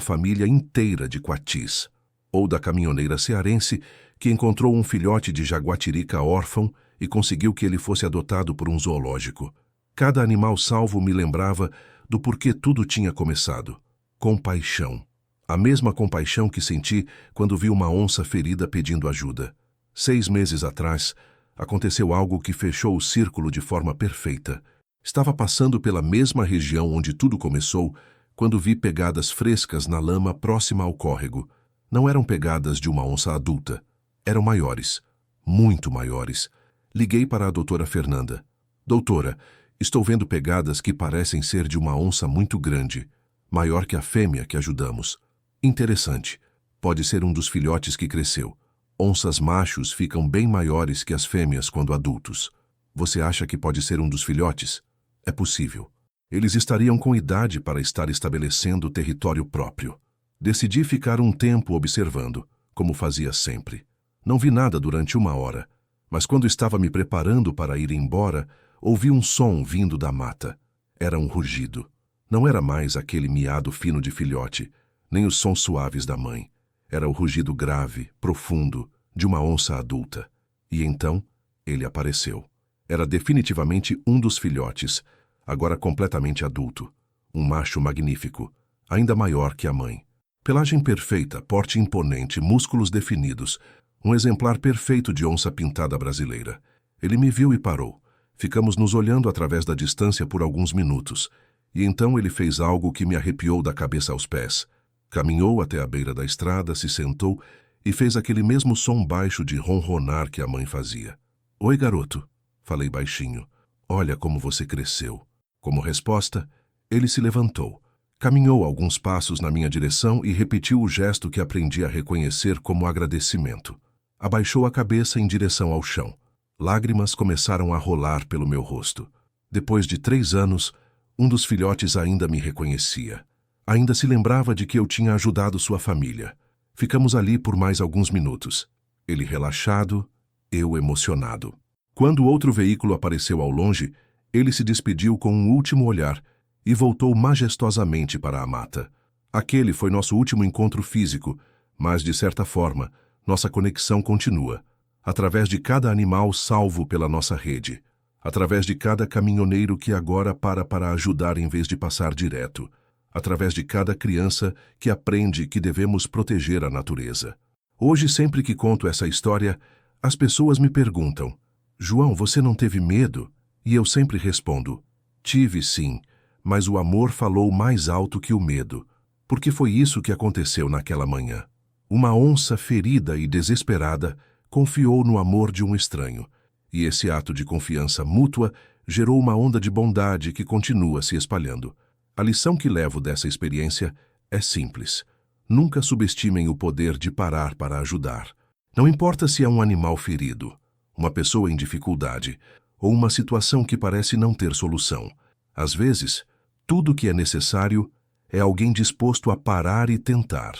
família inteira de coatis, ou da caminhoneira cearense que encontrou um filhote de jaguatirica órfão e conseguiu que ele fosse adotado por um zoológico. Cada animal salvo me lembrava do porquê tudo tinha começado. Compaixão. A mesma compaixão que senti quando vi uma onça ferida pedindo ajuda. 6 meses atrás, aconteceu algo que fechou o círculo de forma perfeita. Estava passando pela mesma região onde tudo começou quando vi pegadas frescas na lama próxima ao córrego. Não eram pegadas de uma onça adulta. Eram maiores, muito maiores. Liguei para a doutora Fernanda. Doutora, estou vendo pegadas que parecem ser de uma onça muito grande, maior que a fêmea que ajudamos. Interessante. Pode ser um dos filhotes que cresceu. Onças machos ficam bem maiores que as fêmeas quando adultos. Você acha que pode ser um dos filhotes? É possível. Eles estariam com idade para estar estabelecendo território próprio. Decidi ficar um tempo observando, como fazia sempre. Não vi nada durante 1 hora, mas quando estava me preparando para ir embora, ouvi um som vindo da mata. Era um rugido. Não era mais aquele miado fino de filhote, nem os sons suaves da mãe. Era o rugido grave, profundo, de uma onça adulta. E então, ele apareceu. Era definitivamente um dos filhotes, agora completamente adulto. Um macho magnífico, ainda maior que a mãe. Pelagem perfeita, porte imponente, músculos definidos. Um exemplar perfeito de onça-pintada brasileira. Ele me viu e parou. Ficamos nos olhando através da distância por alguns minutos. E então ele fez algo que me arrepiou da cabeça aos pés. Caminhou até a beira da estrada, se sentou e fez aquele mesmo som baixo de ronronar que a mãe fazia. "Oi, garoto", falei baixinho. "Olha como você cresceu." Como resposta, ele se levantou. Caminhou alguns passos na minha direção e repetiu o gesto que aprendi a reconhecer como agradecimento. Abaixou a cabeça em direção ao chão. Lágrimas começaram a rolar pelo meu rosto. Depois de 3 anos, um dos filhotes ainda me reconhecia. Ainda se lembrava de que eu tinha ajudado sua família. Ficamos ali por mais alguns minutos. Ele relaxado, eu emocionado. Quando outro veículo apareceu ao longe, ele se despediu com um último olhar e voltou majestosamente para a mata. Aquele foi nosso último encontro físico, mas, de certa forma, nossa conexão continua. Através de cada animal salvo pela nossa rede. Através de cada caminhoneiro que agora para ajudar em vez de passar direto. Através de cada criança que aprende que devemos proteger a natureza. Hoje, sempre que conto essa história, as pessoas me perguntam: "João, você não teve medo?" E eu sempre respondo: "Tive sim, mas o amor falou mais alto que o medo." Porque foi isso que aconteceu naquela manhã. Uma onça ferida e desesperada confiou no amor de um estranho. E esse ato de confiança mútua gerou uma onda de bondade que continua se espalhando. A lição que levo dessa experiência é simples. Nunca subestimem o poder de parar para ajudar. Não importa se é um animal ferido, uma pessoa em dificuldade ou uma situação que parece não ter solução. Às vezes, tudo o que é necessário é alguém disposto a parar e tentar.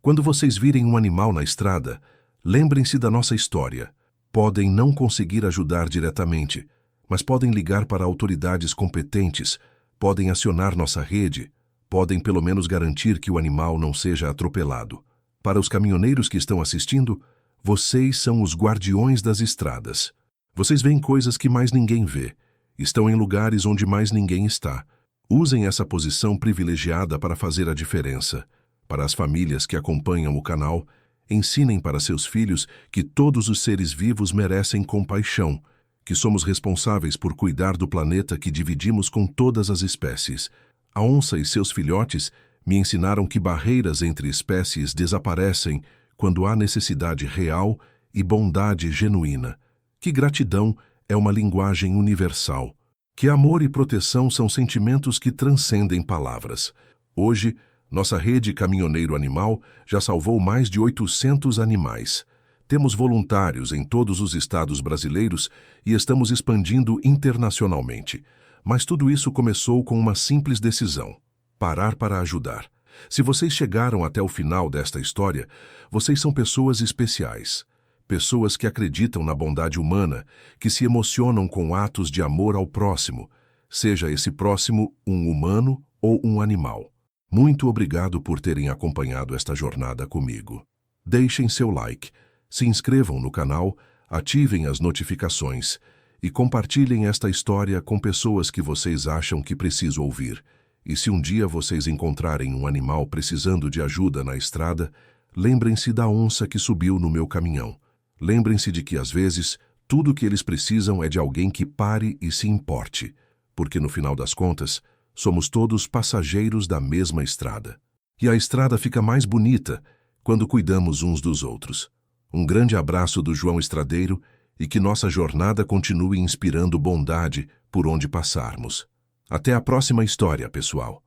Quando vocês virem um animal na estrada, lembrem-se da nossa história. Podem não conseguir ajudar diretamente, mas podem ligar para autoridades competentes, podem acionar nossa rede, podem pelo menos garantir que o animal não seja atropelado. Para os caminhoneiros que estão assistindo, vocês são os guardiões das estradas. Vocês veem coisas que mais ninguém vê. Estão em lugares onde mais ninguém está. Usem essa posição privilegiada para fazer a diferença. Para as famílias que acompanham o canal, ensinem para seus filhos que todos os seres vivos merecem compaixão, que somos responsáveis por cuidar do planeta que dividimos com todas as espécies. A onça e seus filhotes me ensinaram que barreiras entre espécies desaparecem quando há necessidade real e bondade genuína. Que gratidão é uma linguagem universal. Que amor e proteção são sentimentos que transcendem palavras. Hoje, nossa rede Caminhoneiro Animal já salvou mais de 800 animais. Temos voluntários em todos os estados brasileiros e estamos expandindo internacionalmente. Mas tudo isso começou com uma simples decisão: parar para ajudar. Se vocês chegaram até o final desta história, vocês são pessoas especiais. Pessoas que acreditam na bondade humana, que se emocionam com atos de amor ao próximo, seja esse próximo um humano ou um animal. Muito obrigado por terem acompanhado esta jornada comigo. Deixem seu like, se inscrevam no canal, ativem as notificações e compartilhem esta história com pessoas que vocês acham que precisam ouvir. E se um dia vocês encontrarem um animal precisando de ajuda na estrada, lembrem-se da onça que subiu no meu caminhão. Lembrem-se de que, às vezes, tudo o que eles precisam é de alguém que pare e se importe, porque, no final das contas, somos todos passageiros da mesma estrada. E a estrada fica mais bonita quando cuidamos uns dos outros. Um grande abraço do João Estradeiro e que nossa jornada continue inspirando bondade por onde passarmos. Até a próxima história, pessoal.